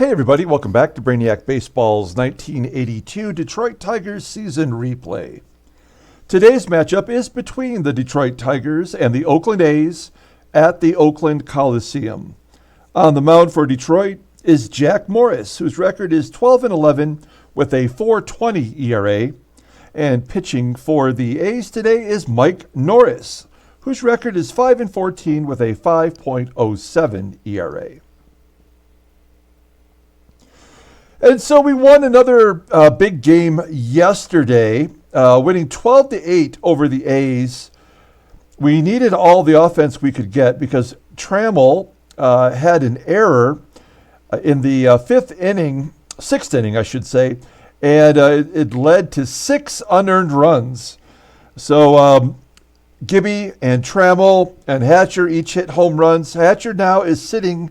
Hey everybody, welcome back to Brainiac Baseball's 1982 Detroit Tigers season replay. Today's matchup is between the Detroit Tigers and the Oakland A's at the Oakland Coliseum. On the mound for Detroit is Jack Morris, whose record is 12-11 with a 4.20 ERA. And pitching for the A's today is Mike Norris, whose record is 5-14 with a 5.07 ERA. And so we won another big game yesterday, winning 12-8 over the A's. We needed all the offense we could get because Trammell had an error in the sixth inning, I should say, and it led to 6 unearned runs. So Gibby and Trammell and Hatcher each hit home runs. Hatcher now is sitting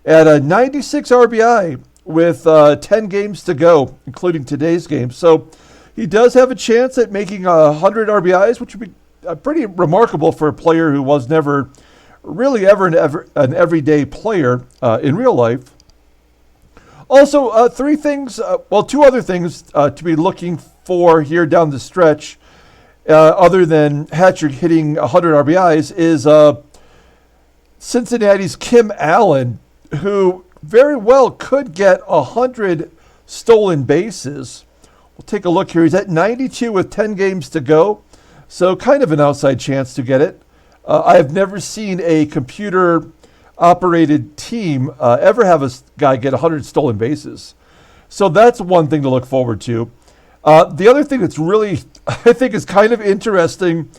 at a 96 RBI with 10 games to go, including today's game. So he does have a chance at making 100 RBIs, which would be pretty remarkable for a player who was never really ever an everyday player in real life. Also, two other things to be looking for here down the stretch, other than Hatcher hitting 100 RBIs, is Cincinnati's Kim Allen, who very well could get 100 stolen bases. We'll take a look here. He's at 92 with 10 games to go, so kind of an outside chance to get it. I have never seen a computer-operated team ever have a guy get 100 stolen bases. So that's one thing to look forward to. The other thing that's really, I think, is kind of interesting,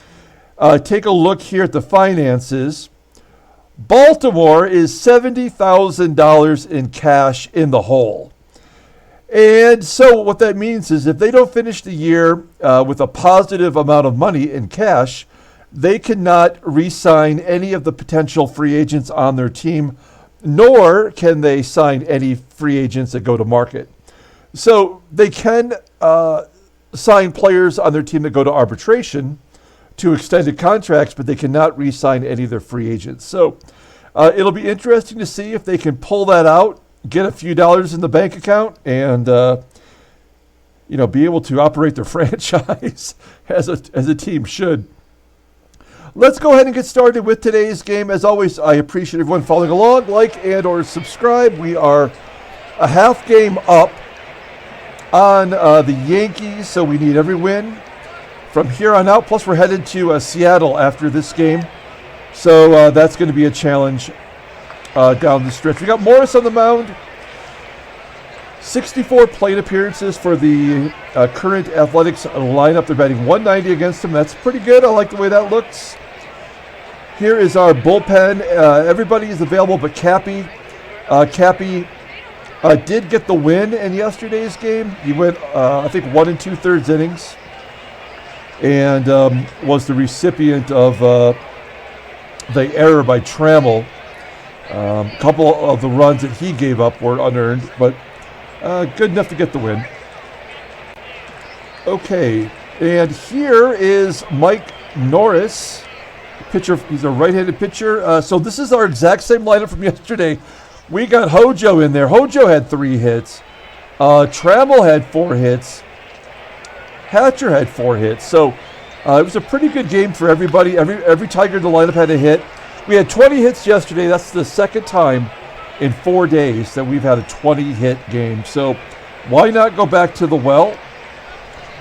take a look here at the finances. Baltimore is $70,000 in cash in the hole. And so what that means is if they don't finish the year with a positive amount of money in cash, they cannot re-sign any of the potential free agents on their team, nor can they sign any free agents that go to market. So they can sign players on their team that go to arbitration to extended contracts, but they cannot re-sign any of their free agents. So it'll be interesting to see if they can pull that out, get a few dollars in the bank account, and be able to operate their franchise as a team should. Let's go ahead and get started with today's game. As always, I appreciate everyone following along. Like and or subscribe. We are a half game up on the Yankees, so we need every win from here on out. Plus, we're headed to Seattle after this game. So that's going to be a challenge down the stretch. We got Morris on the mound. 64 plate appearances for the current Athletics lineup. They're batting 190 against him. That's pretty good. I like the way that looks. Here is our bullpen. Everybody is available but Cappy. Cappy did get the win in yesterday's game. He went, I think, 1 2/3 innings. And was the recipient of the error by Trammell. A couple of the runs that he gave up were unearned, but good enough to get the win. Okay, and here is Mike Norris, pitcher. He's a right-handed pitcher. So this is our exact same lineup from yesterday. We got Hojo in there. Hojo had 3 hits. Trammell had 4 hits. Hatcher had 4 hits. So it was a pretty good game for everybody. Every Tiger in the lineup had a hit. We had 20 hits yesterday. That's the second time in 4 days that we've had a 20-hit game. So why not go back to the well?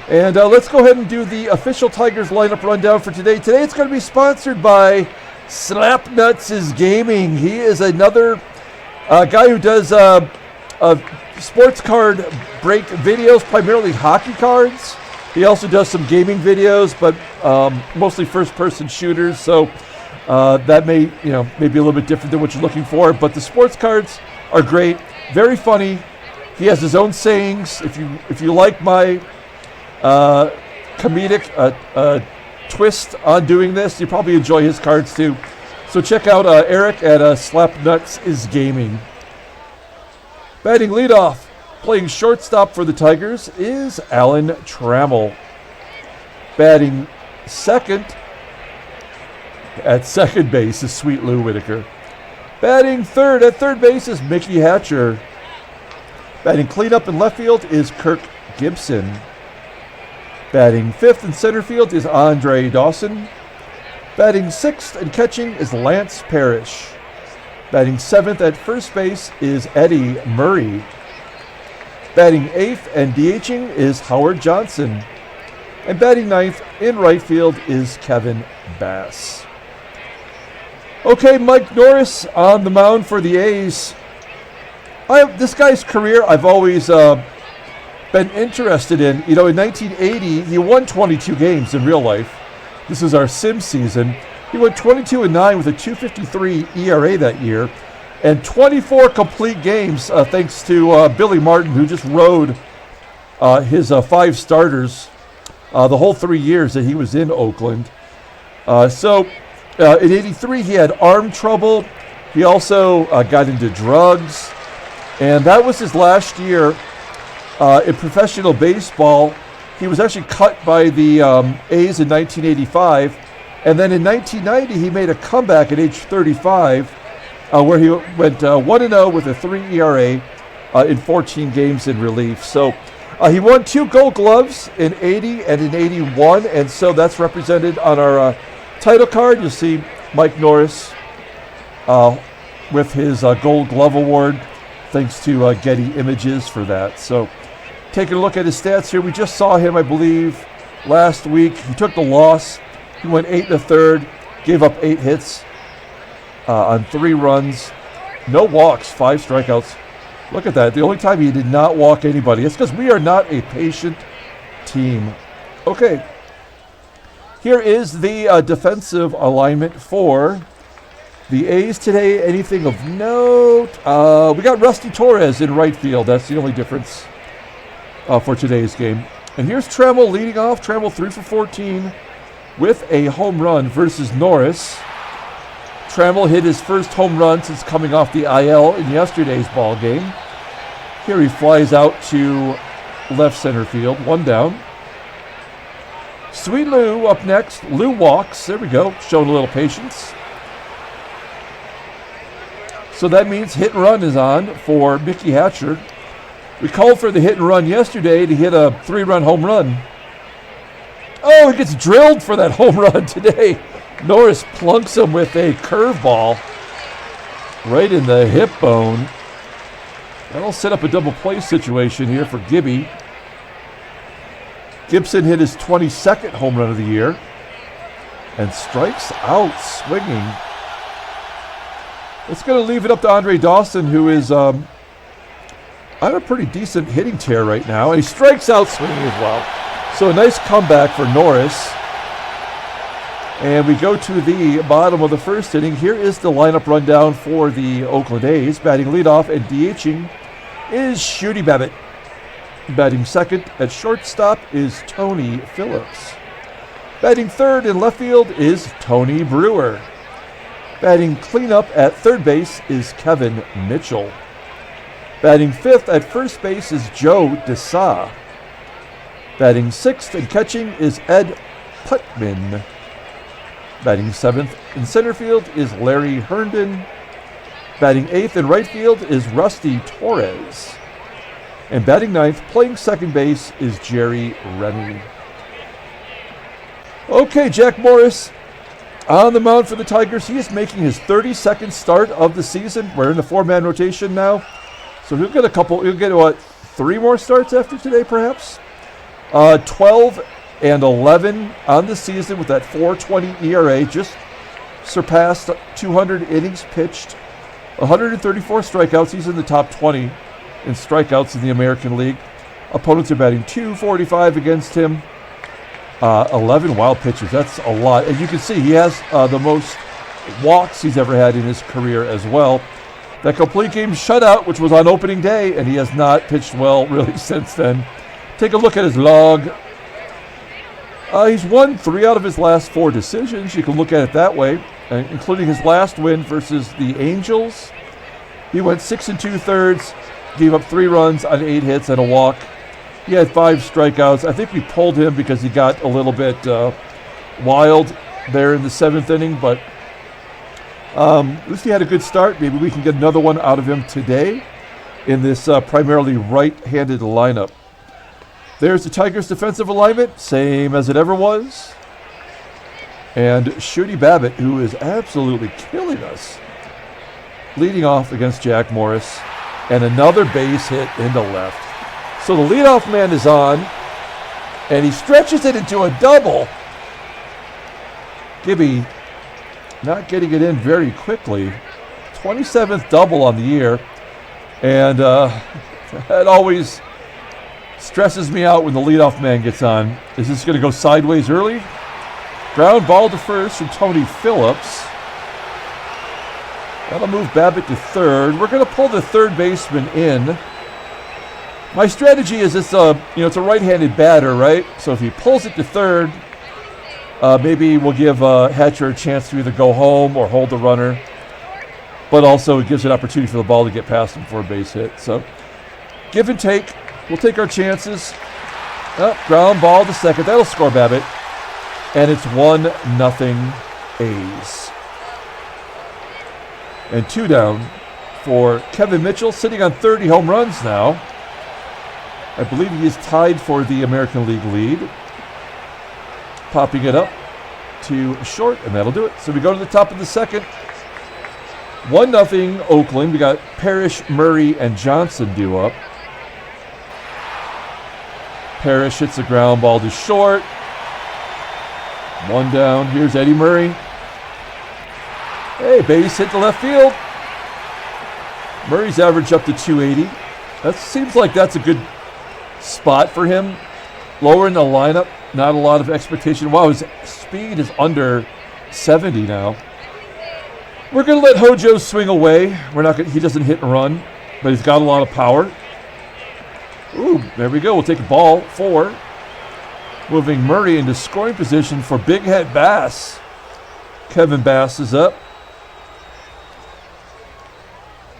And let's go ahead and do the official Tigers lineup rundown for today. Today it's going to be sponsored by Slapnuts' Gaming. He is another guy who does sports card break videos, primarily hockey cards. He also does some gaming videos, but mostly first-person shooters. So that may be a little bit different than what you're looking for. But the sports cards are great, very funny. He has his own sayings. If you like my comedic twist on doing this, you probably enjoy his cards too. So check out Eric at Slapnuts' Gaming. Batting leadoff, playing shortstop for the Tigers, is Alan Trammell. Batting second at second base is Sweet Lou Whitaker. Batting third at third base is Mickey Hatcher. Batting cleanup in left field is Kirk Gibson. Batting fifth in center field is Dawson. Batting sixth and catching is Lance Parrish. Batting seventh at first base is Eddie Murray. Batting eighth and DHing is Howard Johnson. And batting ninth in right field is Kevin Bass. Okay, Mike Norris on the mound for the A's. This guy's career I've always been interested in. You know, in 1980, he won 22 games in real life. This is our sim season. He went 22-9 with a 2.53 ERA that year, and 24 complete games thanks to Billy Martin, who just rode his 5 starters the whole 3 years that he was in Oakland. In 83, he had arm trouble. He also got into drugs. And that was his last year in professional baseball. He was actually cut by the A's in 1985. And then in 1990, he made a comeback at age 35, where he went 1-0 with a 3 ERA in 14 games in relief. So he won 2 Gold Gloves in 80 and in 81. And so that's represented on our title card. You'll see Mike Norris with his Gold Glove Award. Thanks to Getty Images for that. So taking a look at his stats here, we just saw him, I believe, last week. He took the loss. He went 8 1/3, gave up 8 hits on 3 runs, no walks, 5 strikeouts. Look at that. The only time he did not walk anybody. It's because we are not a patient team. Okay. Here is the defensive alignment for the A's today. Anything of note? We got Rusty Torres in right field. That's the only difference for today's game. And here's Trammell leading off. Trammell 3 for 14 with a home run versus Norris. Trammell hit his first home run since coming off the IL in yesterday's ball game. Here he flies out to left center field. 1 down. Sweet Lou up next. Lou walks. There we go. Showing a little patience. So that means hit and run is on for Mickey Hatcher. We called for the hit and run yesterday to hit a 3-run home run. Oh, he gets drilled for that home run today. Norris plunks him with a curveball right in the hip bone. That'll set up a double play situation here for Gibby. Gibson hit his 22nd home run of the year and strikes out swinging. It's going to leave it up to Dawson, who is on a pretty decent hitting tear right now. And he strikes out swinging as well. So a nice comeback for Norris. And we go to the bottom of the first inning. Here is the lineup rundown for the Oakland A's. Batting leadoff and DHing is Shooty Babitt. Batting second at shortstop is Tony Phillips. Batting third in left field is Tony Brewer. Batting cleanup at third base is Kevin Mitchell. Batting fifth at first base is Joe DeSa. Batting sixth and catching is Ed Putman. Batting seventh in center field is Larry Herndon. Batting eighth in right field is Rusty Torres. And batting ninth, playing second base, is Jerry Remy. Okay, Jack Morris on the mound for the Tigers. He is making his 32nd start of the season. We're in the 4-man rotation now. So he'll get 3 more starts after today, perhaps? 12 and 11 on the season with that 4.20 ERA. Just surpassed 200 innings pitched. 134 strikeouts. He's in the top 20 in strikeouts in the American League. Opponents are batting .245 against him. 11 wild pitches. That's a lot. And you can see he has the most walks he's ever had in his career as well. That complete game shutout, which was on opening day, and he has not pitched well really since then. Take a look at his log. He's won 3 out of his last 4 decisions. You can look at it that way, including his last win versus the Angels. He went 6 2/3, gave up 3 runs on 8 hits and a walk. He had 5 strikeouts. I think we pulled him because he got a little bit wild there in the 7th inning, but at least he had a good start. Maybe we can get another one out of him today. in this primarily right-handed lineup. There's the Tigers' defensive alignment, same as it ever was. And Shooty Babitt, who is absolutely killing us, leading off against Jack Morris. And another base hit into left. So the leadoff man is on, and he stretches it into a double. Gibby not getting it in very quickly. 27th double on the year. And that always stresses me out when the leadoff man gets on. Is this going to go sideways early? Ground ball to first from Tony Phillips. That'll move Babitt to third. We're going to pull the third baseman in. My strategy is it's a right-handed batter, right? So if he pulls it to third, maybe we'll give Hatcher a chance to either go home or hold the runner. But also it gives an opportunity for the ball to get past him for a base hit. So give and take. We'll take our chances. Ground ball to second. That'll score Babitt. And it's 1-0 A's. And 2 down for Kevin Mitchell, sitting on 30 home runs now. I believe he is tied for the American League lead. Popping it up to short, and that'll do it. So we go to the top of the second. 1-0 Oakland. We got Parrish, Murray, and Johnson due up. Parrish hits a ground ball to short. 1 down. Here's Eddie Murray. Hey, base hit to left field. Murray's average up to 280. That seems like that's a good spot for him. Lower in the lineup, not a lot of expectation. Wow, his speed is under 70 now. We're going to let Hojo swing away. He doesn't hit and run, but he's got a lot of power. Ooh, there we go. We'll take a ball, 4. Moving Murray into scoring position for Big Head Bass. Kevin Bass is up.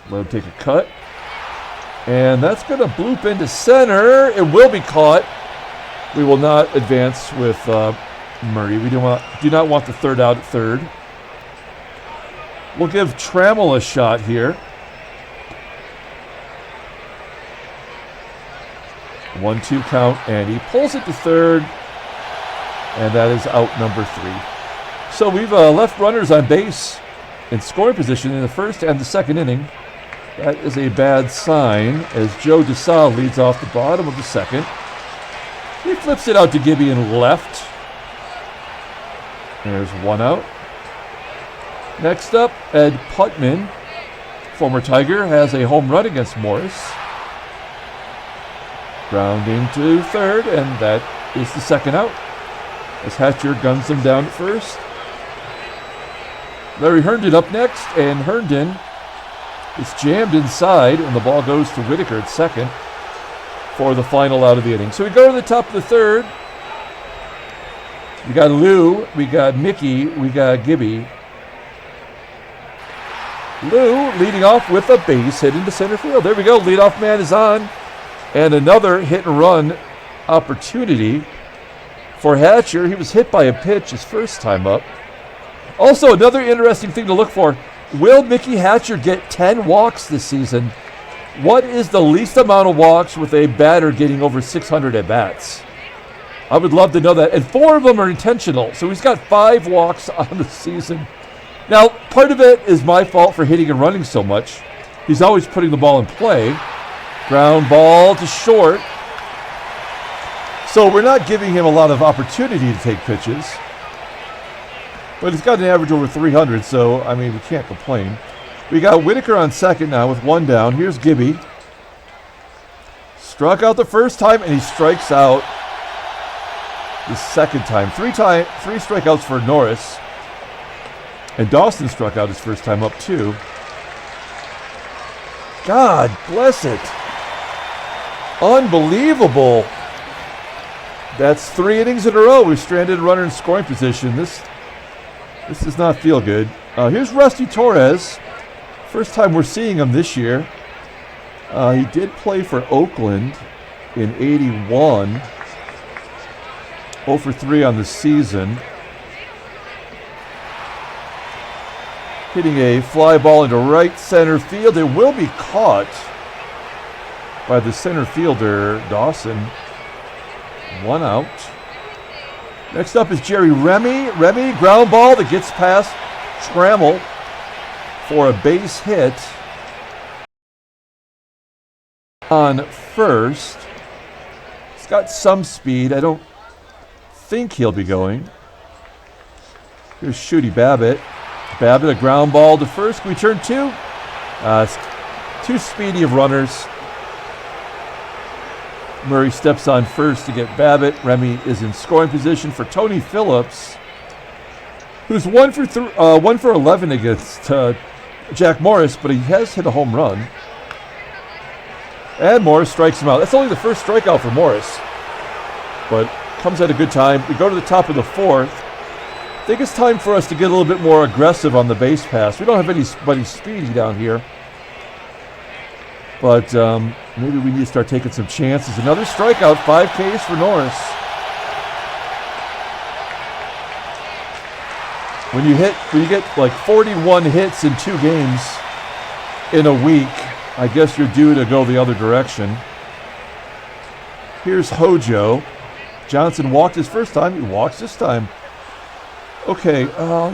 Let him take a cut. And that's going to bloop into center. It will be caught. We will not advance with Murray. We do not want the third out at third. We'll give Trammell a shot here. 1-2 count, and he pulls it to third, and that is out number 3. So we've left runners on base in scoring position in the first and the second inning. That is a bad sign as Joe DeSa leads off the bottom of the second. He flips it out to Gibby in left. There's 1 out. Next up, Ed Putman, former Tiger, has a home run against Morris. Grounding to third, and that is the second out as Hatcher guns him down at first. Larry Herndon up next, and Herndon is jammed inside, and the ball goes to Whitaker at second for the final out of the inning. So we go to the top of the third. We got Lou, we got Mickey, we got Gibby. Lou leading off with a base hit into center field. There we go. Leadoff man is on. And another hit and run opportunity for Hatcher. He was hit by a pitch his first time up. Also, another interesting thing to look for. Will Mickey Hatcher get 10 walks this season? What is the least amount of walks with a batter getting over 600 at-bats? I would love to know that. And 4 of them are intentional. So he's got 5 walks on the season. Now, part of it is my fault for hitting and running so much. He's always putting the ball in play. Ground ball to short. So we're not giving him a lot of opportunity to take pitches. But he's got an average over 300, so, I mean, we can't complain. We got Whitaker on second now with 1 down. Here's Gibby. Struck out the first time, and he strikes out the second time. 3 strikeouts for Norris. And Dawson struck out his first time up, too. God bless it. Unbelievable. That's 3 innings in a row. We've stranded a runner in scoring position. This does not feel good. Here's Rusty Torres. First time we're seeing him this year. He did play for Oakland in '81. 0 for 3 on the season. Hitting a fly ball into right center field. It will be caught. by the center fielder, Dawson. 1 out. Next up is Jerry Remy. Remy, ground ball that gets past Trammell for a base hit on first. He's got some speed. I don't think he'll be going. Here's Shooty Babitt. Babitt, a ground ball to first. Can we turn 2? It's too speedy of runners. Murray steps on first to get Babitt. Remy is in scoring position for Tony Phillips, who's 1 for 11 against Jack Morris, but he has hit a home run. And Morris strikes him out. That's only the first strikeout for Morris, but comes at a good time. We go to the top of the 4th. I think it's time for us to get a little bit more aggressive on the base pass. We don't have anybody speedy down here, but maybe we need to start taking some chances. Another strikeout, 5 Ks for Norris. When you get like 41 hits in 2 games in a week, I guess you're due to go the other direction. Here's Hojo. Johnson walked his first time. He walks this time. Okay,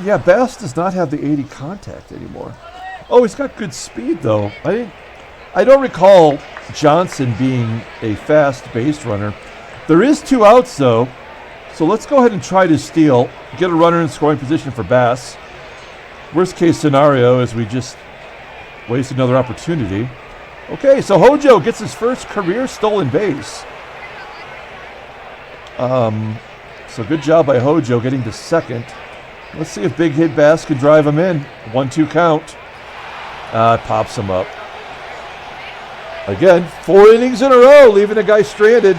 yeah, Bass does not have the 80 contact anymore. Oh, he's got good speed, though. I don't recall Johnson being a fast base runner. There is 2 outs, though, so let's go ahead and try to steal, get a runner in scoring position for Bass. Worst case scenario is we just waste another opportunity. Okay, so Hojo gets his first career stolen base. So good job by Hojo getting to second. Let's see if Big Hit Bass can drive him in. 1-2 count. Pops him up. Again, 4 innings in a row, leaving a guy stranded.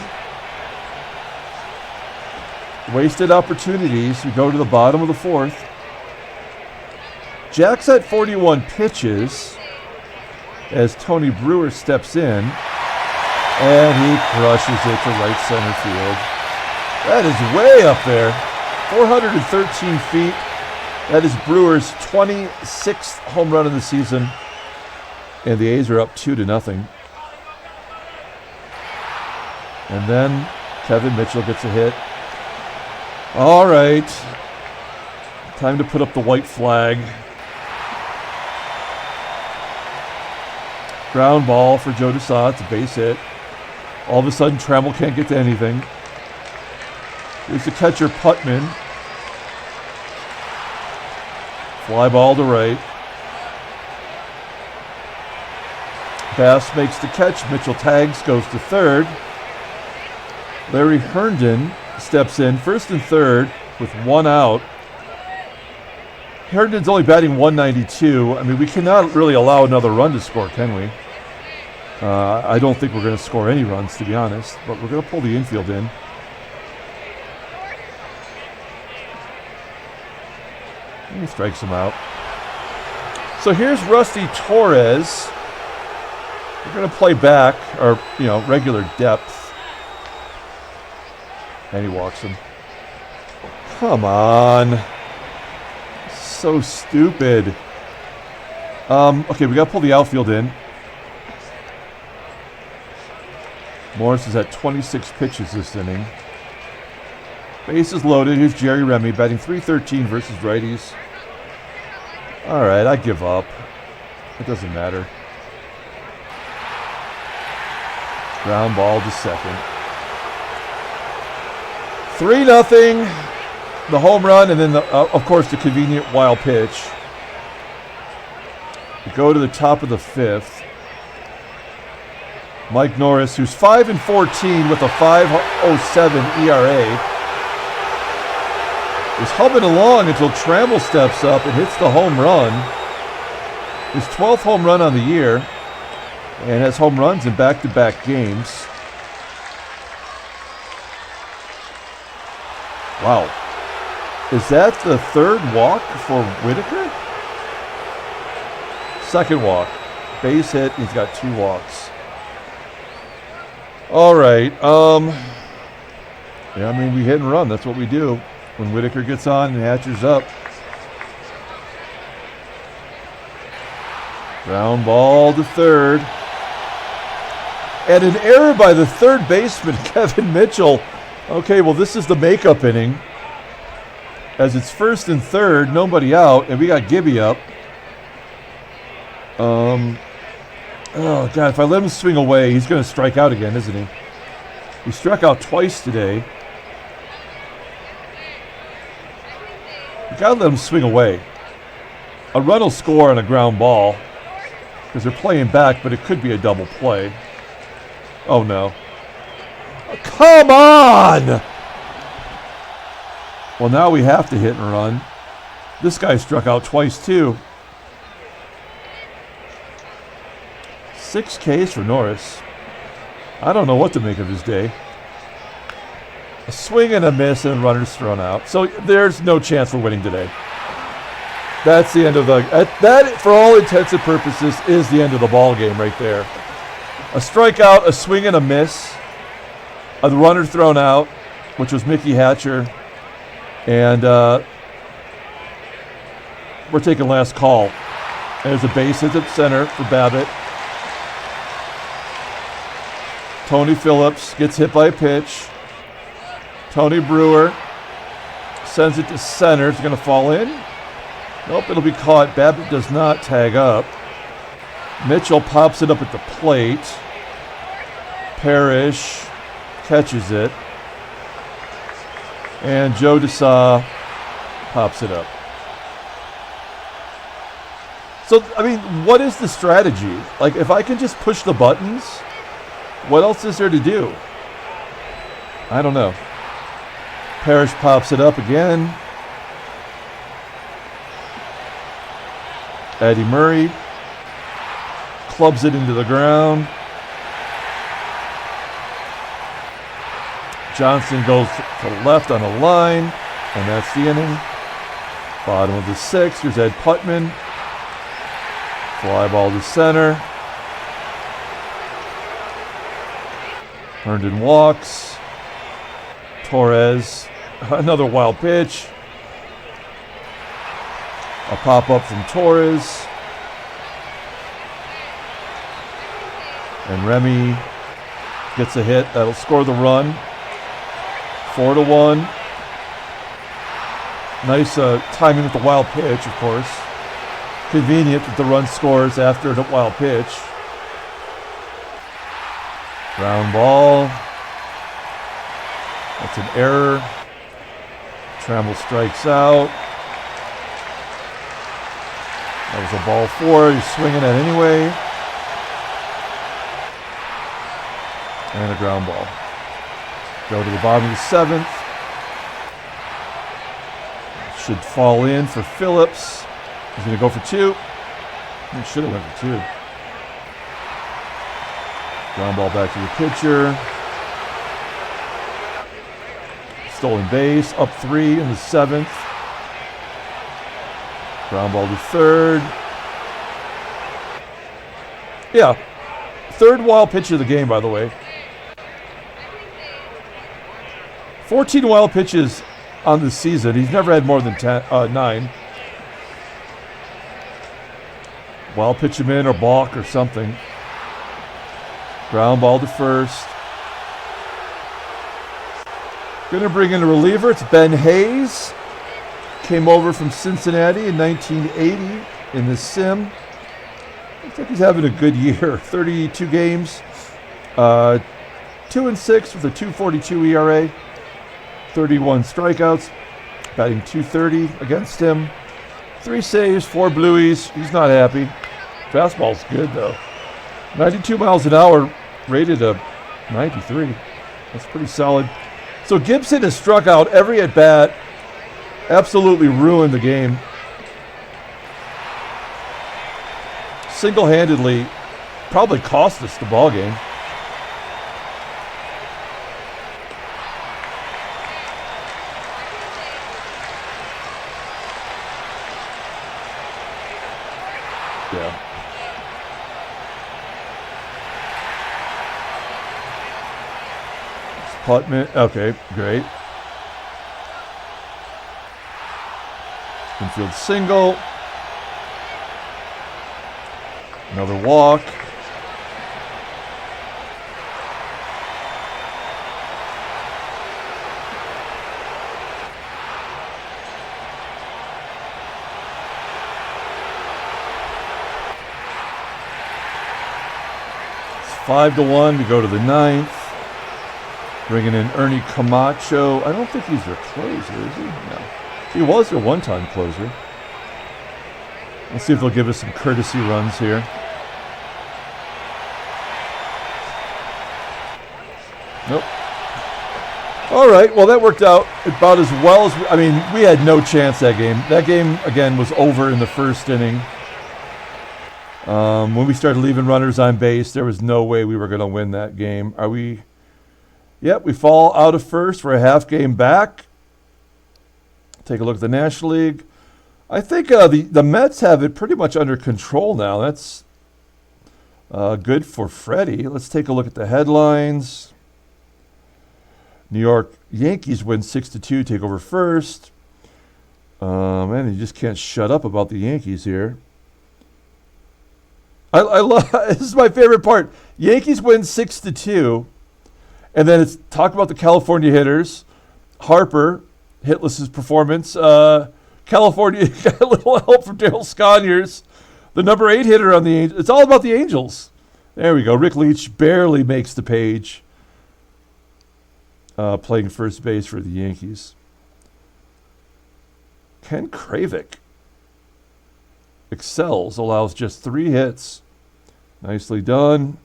Wasted opportunities. We go to the bottom of the 4th. Jack's at 41 pitches as Tony Brewer steps in, and he crushes it to right center field. That is way up there. 413 feet. That is Brewer's 26th home run of the season. And the A's are up 2-0. And then Kevin Mitchell gets a hit. All right. Time to put up the white flag. Ground ball for Joe DeSa. It's a base hit. All of a sudden, Trammell can't get to anything. Here's the catcher, Putman. Fly ball to right. Bass makes the catch. Mitchell tags, goes to third. Larry Herndon steps in, first and third, with 1 out. Herndon's only batting 192. I mean, we cannot really allow another run to score, can we? I don't think we're going to score any runs, to be honest, but we're going to pull the infield in. And he strikes him out. So here's Rusty Torres. We're going to play back, or, regular depth. And he walks him. Come on. So stupid. Okay, we got to pull the outfield in. Morris is at 26 pitches this inning. Base is loaded. Here's Jerry Remy batting .313 versus righties. All right, I give up. It doesn't matter. Ground ball to second. 3-0. The home run, and then, of course, the convenient wild pitch. We go to the top of the 5th. Mike Norris, who's 5-14 with a 5.07 ERA, is humming along until Trammell steps up and hits the home run. His 12th home run on the year, and has home runs in back-to-back games. Wow. Is that the 3rd walk for Whitaker? 2nd walk. Base hit. He's got 2 walks. All right. Yeah, I mean, we hit and run. That's what we do when Whitaker gets on and hatches up. Ground ball to third. And an error by the third baseman, Kevin Mitchell. Okay, well, this is the makeup inning. As it's first and third, nobody out, and we got Gibby up. Oh, God, if I let him swing away, he's going to strike out again, isn't he? He struck out twice today. You got to let him swing away. A run will score on a ground ball because they're playing back, but it could be a double play. Oh, no. Come on! Well, now we have to hit and run. This guy struck out twice, too. 6 Ks for Norris. I don't know what to make of his day. A swing and a miss and runners thrown out. So there's no chance for winning today. That's the end of the... That, for all intents and purposes, is the end of the ball game right there. A strikeout, a swing and a miss. The runner thrown out, which was Mickey Hatcher. And we're taking last call. There's a base hit at center for Babitt. Tony Phillips gets hit by a pitch. Tony Brewer sends it to center. It's going to fall in. Nope, it'll be caught. Babitt does not tag up. Mitchell pops it up at the plate. Parrish catches it. And Joe DeSa pops it up. So, I mean, what is the strategy? Like, if I can just push the buttons, what else is there to do? I don't know. Parrish pops it up again. Eddie Murray clubs it into the ground. Johnson goes to the left on a line, and that's the inning. Bottom of the 6th, here's Ed Putman. Fly ball to center. Herndon walks. Torres, another wild pitch. A pop-up from Torres. And Remy gets a hit. That'll score the run. 4-1. Nice timing with the wild pitch, of course. Convenient that the run scores after the wild pitch. Ground ball. That's an error. Trammell strikes out. That was a ball 4. He's swinging at anyway. And a ground ball. Go to the bottom of the 7th. Should fall in for Phillips. He's going to go for 2. He should have went for 2. Ground ball back to the pitcher. Stolen base. Up 3 in the 7th. Ground ball to 3rd. Yeah. 3rd wild pitch of the game, by the way. 14 wild pitches on the season. He's never had more than 9. Wild pitch him in or balk or something. Ground ball to 1st. Going to bring in a reliever. It's Ben Hayes. Came over from Cincinnati in 1980 in the sim. Looks like he's having a good year. 32 games. 2-6 with a 2.42 ERA. 31 strikeouts. Batting .230 against him. 3 saves, 4 blueies. He's not happy. Fastball's good, though. 92 miles an hour, rated a 93. That's pretty solid. So Gibson has struck out every at-bat. Absolutely ruined the game. Single-handedly, probably cost us the ball game. Yeah. Putman. Okay, great. Infield single. Another walk. 5-1 to go to the ninth. Bringing in Ernie Camacho. I don't think he's their closer, is he? No. He was their one-time closer. Let's see if they'll give us some courtesy runs here. Nope. All right, well, that worked out about as well as we had no chance that game. That game, again, was over in the first inning. When we started leaving runners on base, there was no way we were going to win that game. Are we? Yep, we fall out of first. We're a half game back. Take a look at the National League. I think the Mets have it pretty much under control now. That's good for Freddie. Let's take a look at the headlines. New York Yankees win 6-2, take over first. Man, you just can't shut up about the Yankees here. I love this is my favorite part. Yankees win 6-2, and then it's talk about the California hitters. Harper, hitless's performance. California got a little help from Dale Sconyers, the number 8 hitter on the Angels. It's all about the Angels. There we go. Rick Leach barely makes the page. Playing first base for the Yankees. Ken Kravick excels, allows just 3 hits. Nicely done.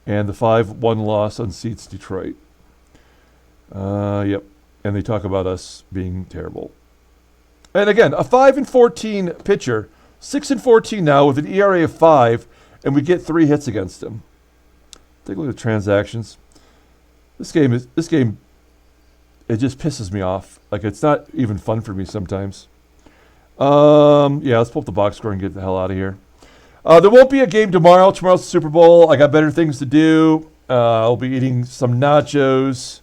And the 5-1 loss unseats Detroit. Yep. And they talk about us being terrible. And again, a 5-14 pitcher, 6-14 now with an ERA of 5, and we get 3 hits against him. Take a look at the transactions. This game, it just pisses me off. Like, it's not even fun for me sometimes. Yeah, let's pull up the box score and get the hell out of here. There won't be a game tomorrow. Tomorrow's the Super Bowl. I got better things to do. I'll be eating some nachos.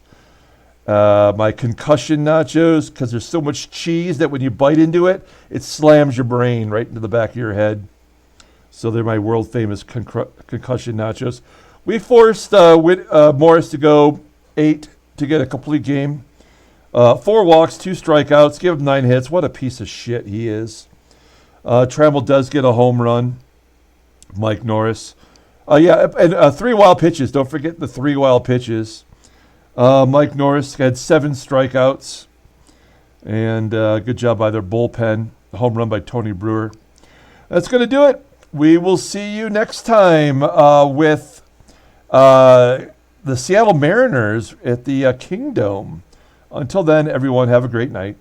My concussion nachos, because there's so much cheese that when you bite into it, it slams your brain right into the back of your head. So they're my world-famous concussion nachos. We forced Morris to go 8 to get a complete game. 4 walks, 2 strikeouts, give him 9 hits. What a piece of shit he is. Trammell does get a home run. Mike Norris. And 3 wild pitches. Don't forget the 3 wild pitches. Mike Norris had 7 strikeouts. And good job by their bullpen. Home run by Tony Brewer. That's going to do it. We will see you next time with the Seattle Mariners at the Kingdome. Until then, everyone, have a great night.